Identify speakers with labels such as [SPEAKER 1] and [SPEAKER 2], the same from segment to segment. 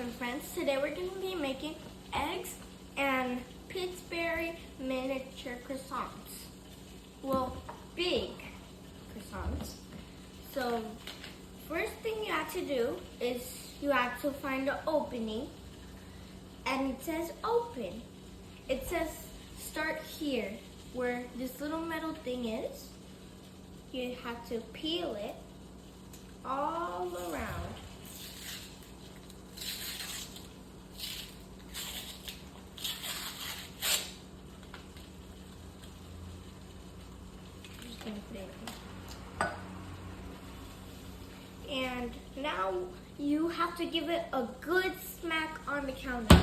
[SPEAKER 1] and friends. Today we're going to be making eggs and Pittsburgh miniature croissants. Well, big croissants. So, first thing you have to do is you have to find the opening, and it says open. It says start here, where this little metal thing is. You have to peel it all around. Just gonna put it in. And now you have to give it a good smack on the counter.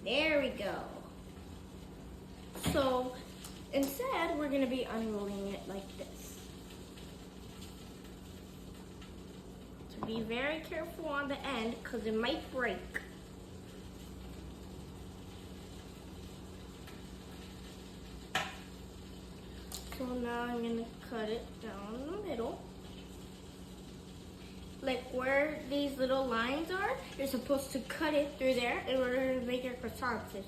[SPEAKER 1] There we go. So instead, we're gonna be unrolling it like this. So be very careful on the end because it might break. So now I'm gonna cut it down the middle. Like where these little lines are, you're supposed to cut it through there in order to make your croissants.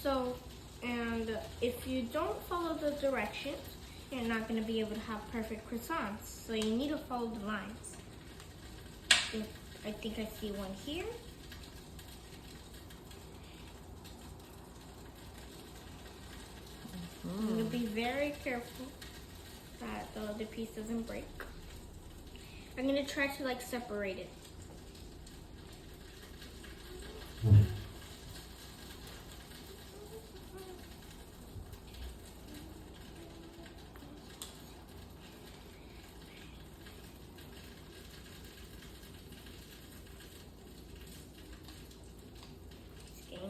[SPEAKER 1] So, and if you don't follow the directions, you're not going to be able to have perfect croissants. So you need to follow the lines. I think I see one here. I'm going to be very careful that the other piece doesn't break. I'm going to try to separate it.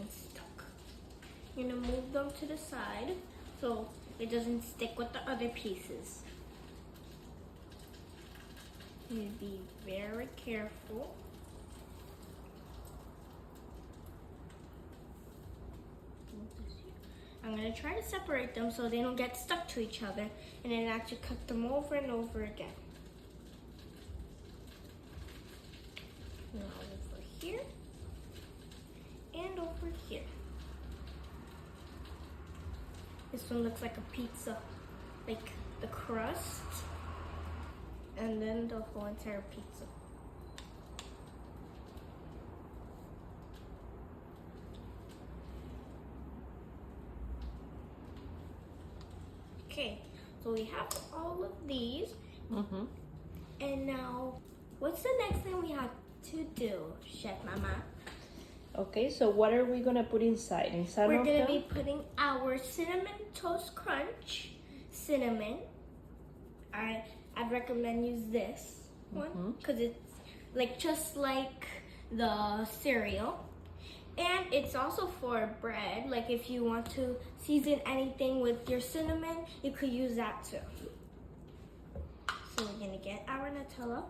[SPEAKER 1] Stuck. You're gonna move them to the side so it doesn't stick with the other pieces. You need to be very careful. I'm gonna try to separate them so they don't get stuck to each other, and then actually cut them over and over again. Now over here. And over here. This one looks like a pizza, like the crust, and then the whole entire pizza. Okay, so we have all of these. And now, what's the next thing we have to do, Chef Mama?
[SPEAKER 2] Okay, so what are we gonna put inside?
[SPEAKER 1] We're gonna be putting our cinnamon toast crunch cinnamon. I'd recommend use this one because it's just like the cereal, and it's also for bread. Like if you want to season anything with your cinnamon, you could use that too. So we're gonna get our Nutella.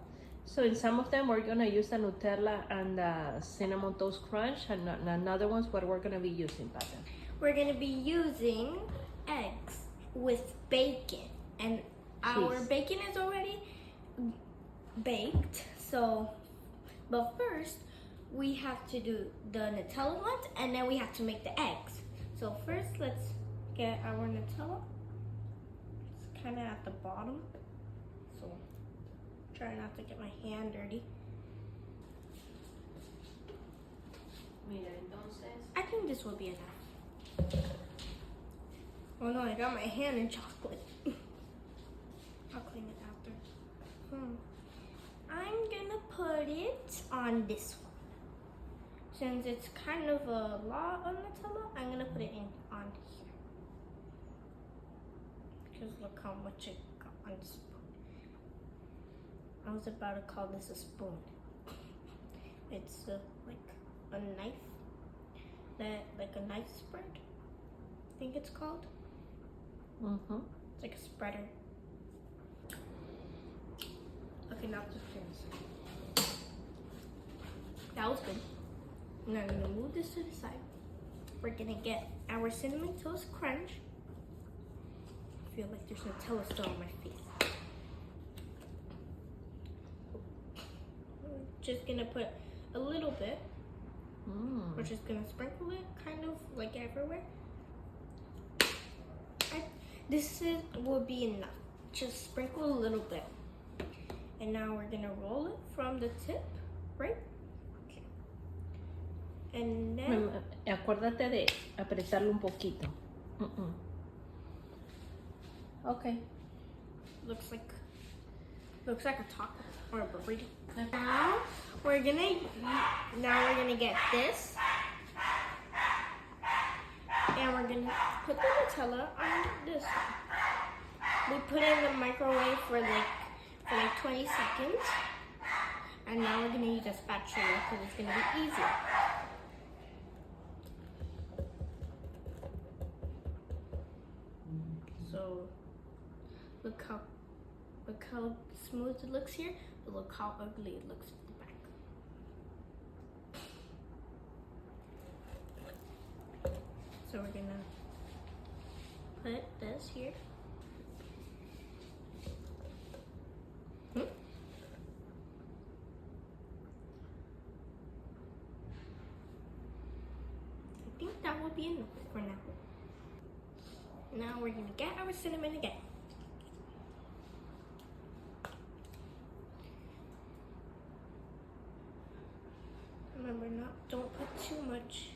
[SPEAKER 2] So in some of them, we're gonna use the Nutella and the cinnamon toast crunch, and another ones, what we're gonna be using, Pata?
[SPEAKER 1] We're gonna be using eggs with bacon, and our bacon is already baked. So, but first, we have to do the Nutella ones, and then we have to make the eggs. So first, let's get our Nutella. It's kind of at the bottom, so try not to get my hand dirty. I think this will be enough. Oh no, I got my hand in chocolate. I'll clean it after. I'm gonna put it on this one. Since it's kind of a lot of Nutella, I'm gonna put it on here. Because look how much it got on the spoon. I was about to call this a spoon. It's like a knife, like a knife spread, I think it's called. It's like a spreader. Okay, now the fins. That was good. Now I'm gonna move this to the side. We're gonna get our cinnamon toast crunch. I feel like there's Nutella still on my face. just gonna put a little bit. We're just gonna sprinkle it kind of like everywhere. Will be enough. Just sprinkle a little bit. And now we're gonna roll it from the tip, right? Okay. And then
[SPEAKER 2] Acuérdate de apretarlo un poquito. Okay.
[SPEAKER 1] looks like a taco or a burrito. Now we're gonna get this. And we're gonna put the Nutella on this one. We put it in the microwave for like 20 seconds. And now we're gonna use a spatula because it's gonna be easier. So look how smooth it looks here, but look how ugly it looks at the back. So we're gonna put this here. I think that will be enough for now. Now we're gonna get our cinnamon again. Remember, don't put too much.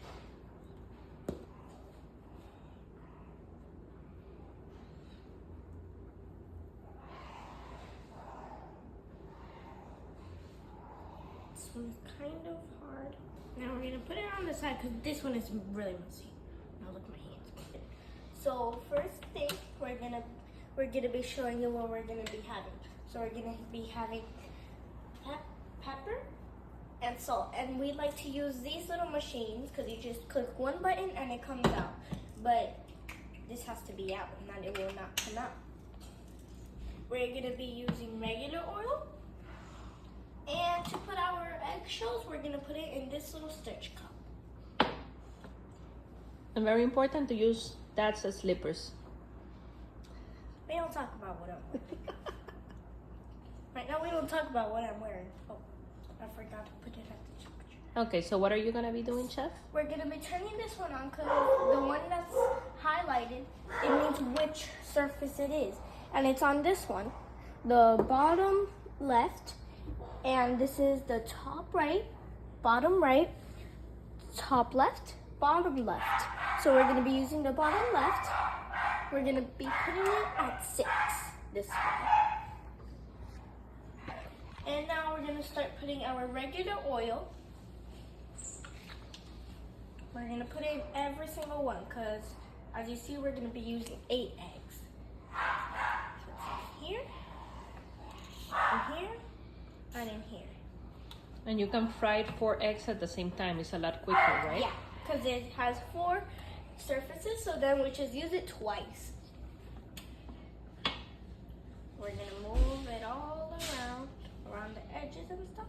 [SPEAKER 1] This one is kind of hard. Now we're gonna put it on the side because this one is really messy. Now look at my hands. So first thing, we're gonna be showing you what we're gonna be having. So we're gonna be having pepper and salt, and we like to use these little machines because you just click one button and it comes out. But this has to be out, and then it will not come out. We're gonna be using regular oil, and to put our eggshells, we're gonna put it in this little stitch cup.
[SPEAKER 2] And very important to use Dad's slippers.
[SPEAKER 1] We don't talk about what I'm wearing. Right now, we don't talk about what I'm wearing. Oh, I forgot to put it at the temperature.
[SPEAKER 2] Okay, so what are you gonna be doing, Chef?
[SPEAKER 1] We're gonna be turning this one on because the one that's highlighted, it means which surface it is. And it's on this one, the bottom left, and this is the top right, bottom right, top left, bottom left. So we're gonna be using the bottom left. We're gonna be putting it at 6 this way. And now we're gonna start putting our regular oil. We're gonna put in every single one because as you see, we're gonna be using 8 eggs. So it's in here, in here, and in here.
[SPEAKER 2] And you can fry 4 eggs at the same time. It's a lot quicker, right?
[SPEAKER 1] Yeah, because it has 4 surfaces, so then we just use it twice. We're gonna move it all around the edges and stuff.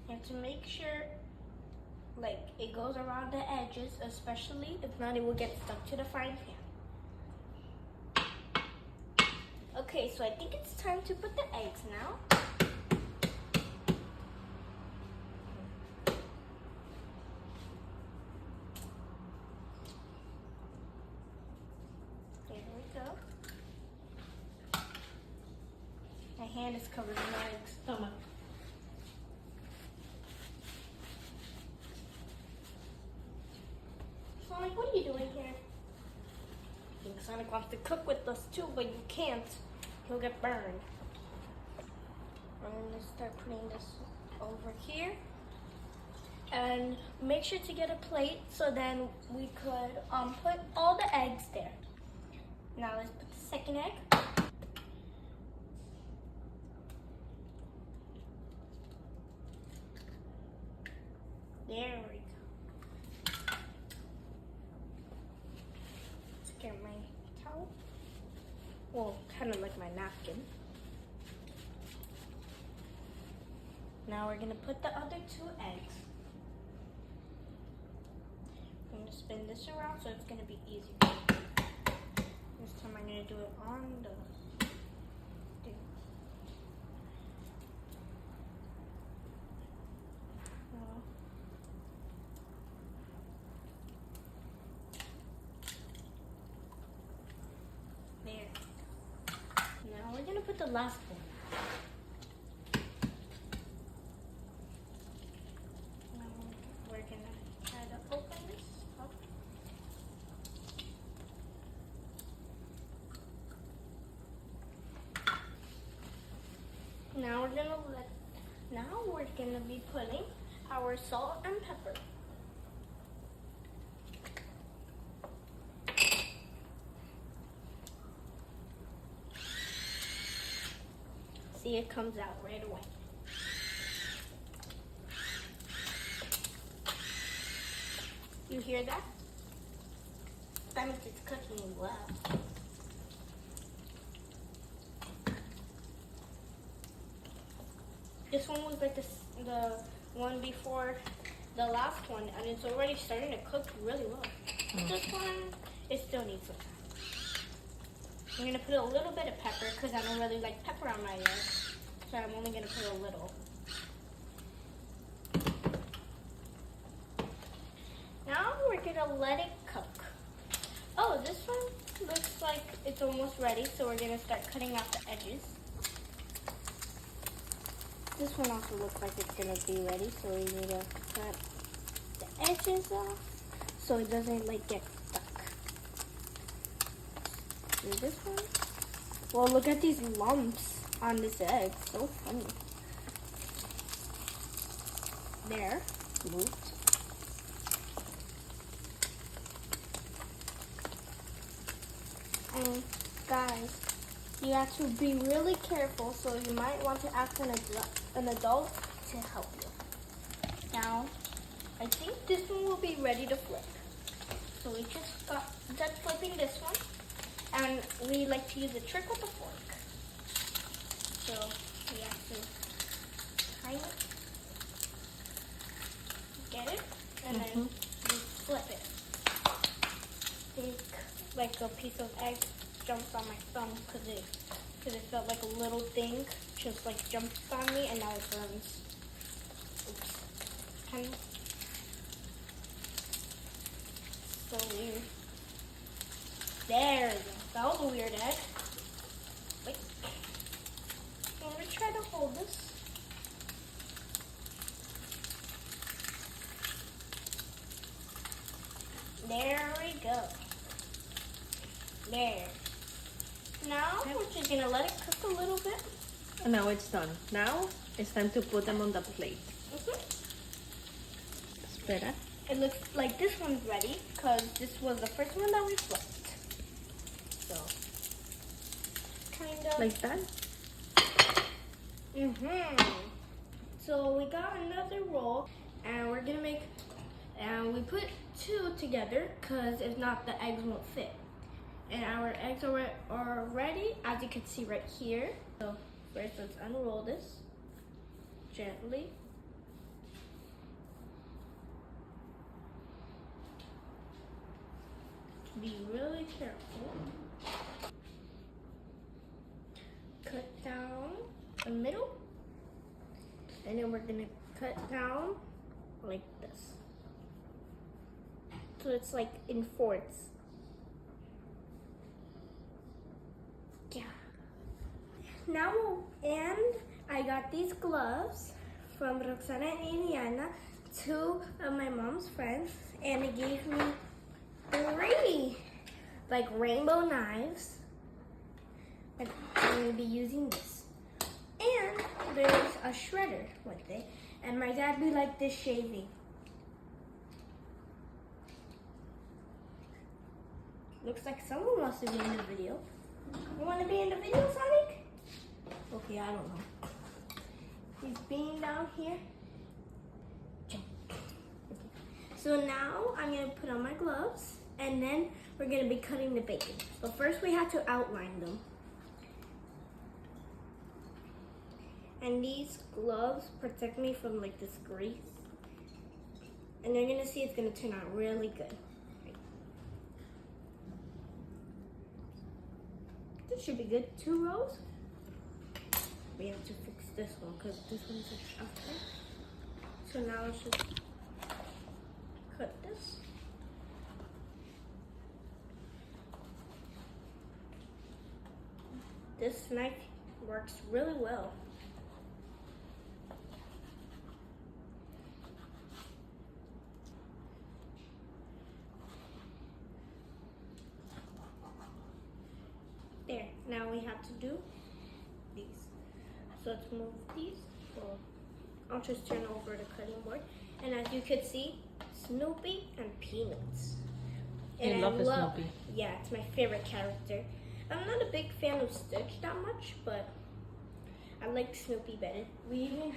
[SPEAKER 1] And to make sure like it goes around the edges, especially if not it will get stuck to the frying pan. Okay, so I think it's time to put the eggs now. There we go. My hand is covered in eggs.
[SPEAKER 2] Toma.
[SPEAKER 1] Sonic, what are you doing here? I think Sonic wants to cook with us too, but you can't. He'll get burned. I'm gonna start putting this over here. And make sure to get a plate so then we could put all the eggs there. Now let's put the second egg. There we go. Let's get my towel. Well, kind of like my napkin. Now we're gonna put the other 2 eggs. I'm gonna spin this around so it's gonna be easier. This time I'm gonna do it on the thing. last one. Now we're gonna try to open this up. Now we're gonna be putting our salt and pepper. See, it comes out right away. You hear that? That means it's cooking well. This one was like the one before the last one, and it's already starting to cook really well. This one, it still needs some time. I'm gonna put a little bit of pepper because I don't really like pepper on my eggs, so I'm only gonna put a little. Now we're gonna let it cook. Oh, this one looks like it's almost ready, so we're gonna start cutting out the edges. This one also looks like it's gonna be ready, so we need to cut the edges off so it doesn't like get stuck. Do this one. Well, look at these lumps on this egg. So funny. There. Moved. And guys, you have to be really careful, so you might want to ask an adult to help you. Now, I think this one will be ready to flip. So we just got done flipping this one, and we like to use a trick with a fork. So we have to kind of get it, and then we flip it. Like a piece of egg jumped on my thumb because it felt like a little thing just like jumped on me, and now it burns. Oops. Kind of so weird. There we go. That was a weird egg. Wait. I'm gonna try to hold this. There we go. There. Now we're just gonna let it cook a little bit.
[SPEAKER 2] And now it's done. Now it's time to put them on the plate. Espera.
[SPEAKER 1] It looks like this one's ready because this was the first one that we flipped. So, kind of
[SPEAKER 2] Like that?
[SPEAKER 1] So we got another roll, and we're gonna make, and we put two together because if not, the eggs won't fit. And our eggs are ready, as you can see right here. So first, let's unroll this gently. Be really careful. Cut down the middle, and then we're gonna cut down like this. So it's like in fourths. Yeah. Now, and I got these gloves from Roxana and Indiana, two of my mom's friends, and they gave me 3 like rainbow knives. And I'm gonna be using this. And there's a shredder with it. And my dad be like this shaving. Looks like someone wants to be in the video. You want to be in the video, Sonic? Okay, I don't know. He's being down here. Jump. So now I'm going to put on my gloves, and then we're going to be cutting the bacon. But first we have to outline them. And these gloves protect me from like this grease. And you're going to see it's going to turn out really good. This should be good. 2 rows. We have to fix this one because this one's after. So now let's just cut this. This knife Works really well. There, now we have to do these. So let's move these. Well, I'll just turn over the cutting board. And as you can see, Snoopy and Peanuts. And
[SPEAKER 2] I love Snoopy.
[SPEAKER 1] Yeah, it's my favorite character. I'm not a big fan of Stitch that much, but I like Snoopy better. We even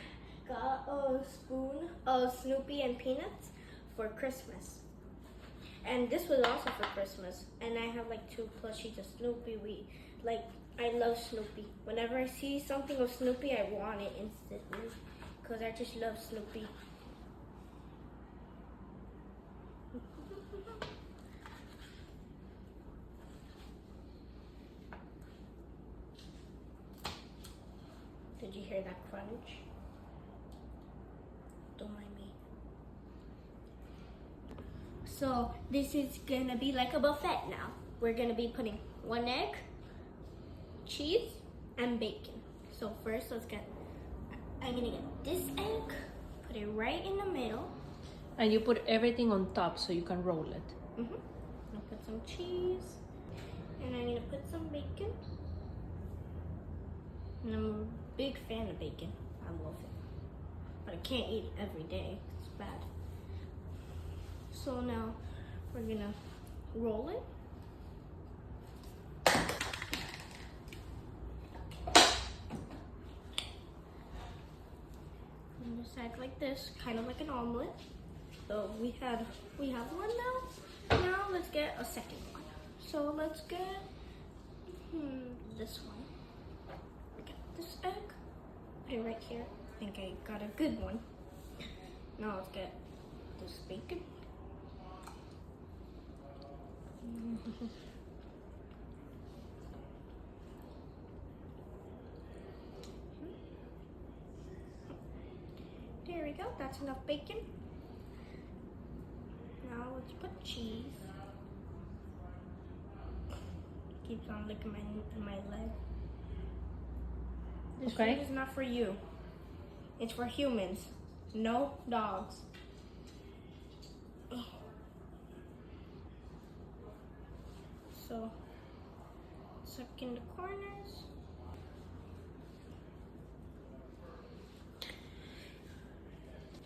[SPEAKER 1] got a spoon of Snoopy and Peanuts for Christmas. And this was also for Christmas. And I have like 2 plushies of Snoopy. I love Snoopy. Whenever I see something of Snoopy, I want it instantly. Because I just love Snoopy. Did you hear that crunch? Don't mind me. So this is gonna be like a buffet now. We're gonna be putting 1 egg, cheese, and bacon. So first, I'm gonna get this egg, put it right in the middle.
[SPEAKER 2] And you put everything on top so you can roll it.
[SPEAKER 1] I'm gonna put some cheese, and I'm gonna put some bacon. And I'm a big fan of bacon. I love it. But I can't eat it every day. It's bad. So now we're gonna roll it. And just act like this, kind of like an omelet. So we have one now. Now let's get a second one. So let's get this one. We got this egg. Put it right here. I think I got a good one. Now let's get this bacon. There we go. That's enough bacon. Now let's put cheese. Keeps on licking my leg. This food is not for you. It's for humans. No dogs. So, suck in the corners.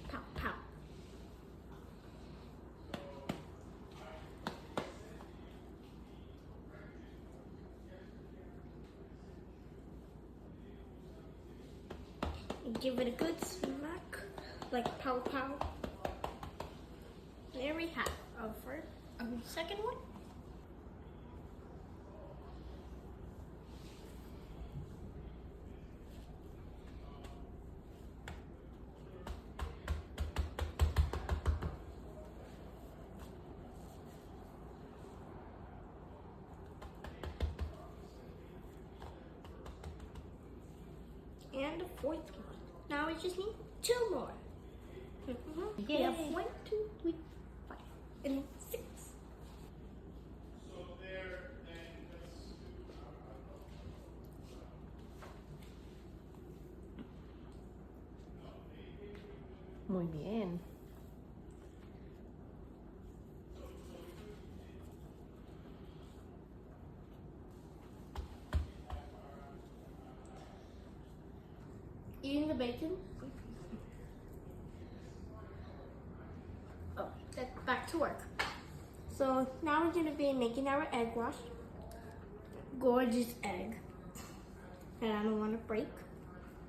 [SPEAKER 1] Pow, pow. Give it a good smack, like pow pow. There we have our second one. And the 4th one. Now we just need 2 more. We have 1, 2, 3, 5, and 6.
[SPEAKER 2] Muy bien.
[SPEAKER 1] Eating the bacon. Oh, back to work. So now we're gonna be making our egg wash. Gorgeous egg. And I don't want to break.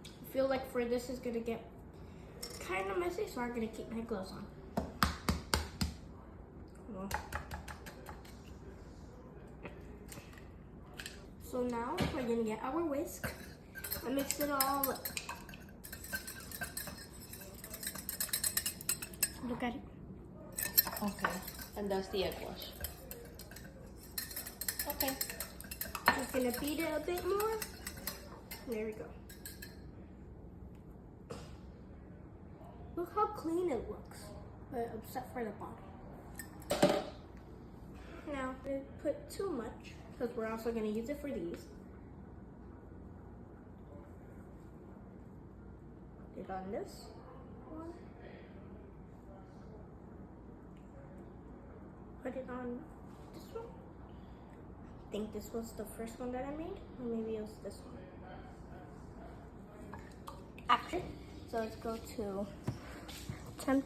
[SPEAKER 1] I feel like for this is gonna get kind of messy, so I'm gonna keep my gloves on. Well. So now we're gonna get our whisk and mix it all up. Look at it.
[SPEAKER 2] Okay. And that's the egg wash. Okay.
[SPEAKER 1] Just gonna beat it a bit more. There we go. Look how clean it looks, except for the bottom. Now, I put too much, because we're also gonna use it for these. it on this one. Put it on this one. I think this was the first one that I made, or maybe it was this one. Action. So let's go to temp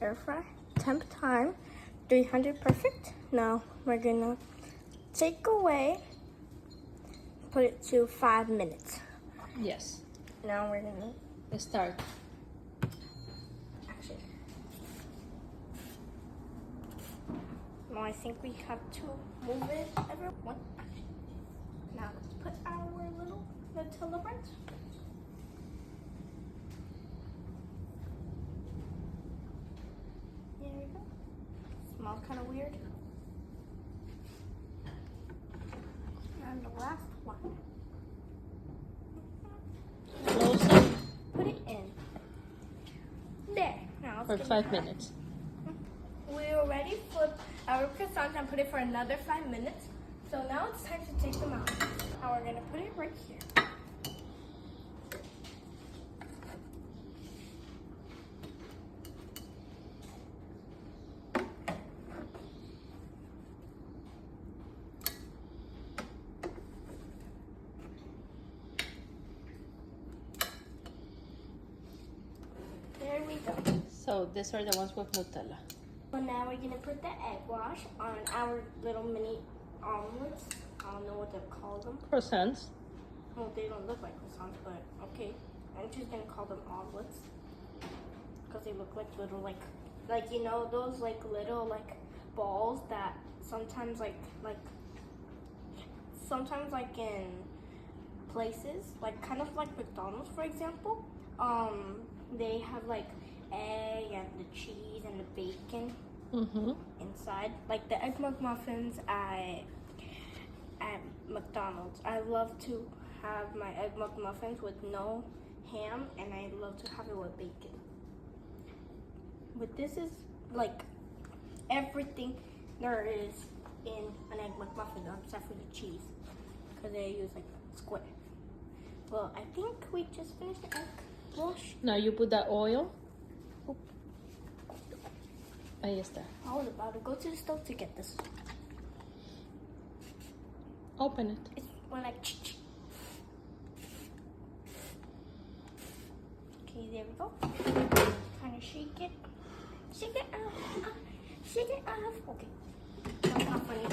[SPEAKER 1] air fry. Temp time 300 perfect. Now we're gonna take away, put it to 5 minutes.
[SPEAKER 2] Yes.
[SPEAKER 1] Now we're gonna
[SPEAKER 2] Start.
[SPEAKER 1] action. Now I think we have to move it everyone. Now let's put our little Nutella bread. There we go. Smells kind of weird. And the last one.
[SPEAKER 2] Close it
[SPEAKER 1] Put it in. There. Now
[SPEAKER 2] for
[SPEAKER 1] let's give
[SPEAKER 2] 5
[SPEAKER 1] it a try.
[SPEAKER 2] minutes.
[SPEAKER 1] We already flipped our croissants and put it for another 5 minutes. So now it's time to take them out. Now we're gonna put it right here. There we go.
[SPEAKER 2] So these are the ones with Nutella.
[SPEAKER 1] So now we're gonna put the egg wash on our little mini omelets. I don't know what to call them.
[SPEAKER 2] Croissants.
[SPEAKER 1] Well, they don't look like croissants, but okay. I'm just gonna call them omelets because they look like little like you know those like little like balls that sometimes like sometimes like in places like kind of like McDonald's for example. They have like egg and the cheese and the bacon inside, like the egg McMuffins at McDonald's. I love to have my egg McMuffins with no ham, and I love to have it with bacon. But this is like everything there is in an egg McMuffin except for the cheese, because they use like square. Well, I think we just finished the egg wash.
[SPEAKER 2] Now you put the oil. Ahí está.
[SPEAKER 1] I was about to go to the stove to get this.
[SPEAKER 2] Open it.
[SPEAKER 1] It's more like okay, there we go. Kind of shake it. Shake it off. Shake it off. Okay. That's not funny.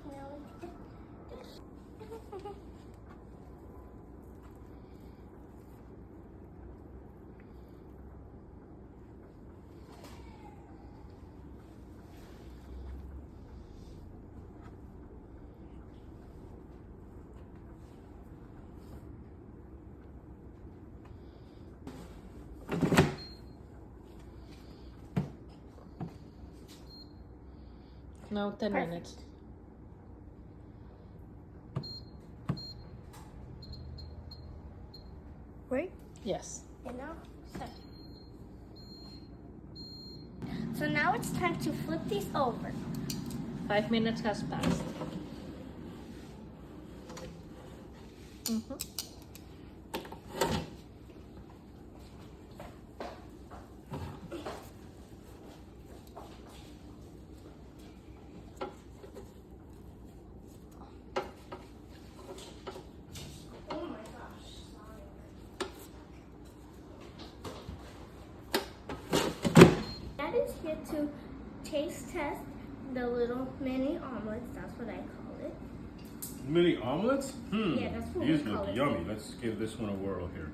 [SPEAKER 1] Now let's get this.
[SPEAKER 2] Now 10
[SPEAKER 1] Perfect.
[SPEAKER 2] minutes.
[SPEAKER 1] Right?
[SPEAKER 2] Yes.
[SPEAKER 1] And now, so now it's time to flip these over.
[SPEAKER 2] 5 minutes has passed.
[SPEAKER 1] Oh my gosh, Dad is here to taste test the little mini omelets. That's what I call it.
[SPEAKER 3] Mini omelets?
[SPEAKER 1] Yeah, that's what
[SPEAKER 3] These
[SPEAKER 1] we call
[SPEAKER 3] look
[SPEAKER 1] it.
[SPEAKER 3] yummy. Let's give this one a whirl here.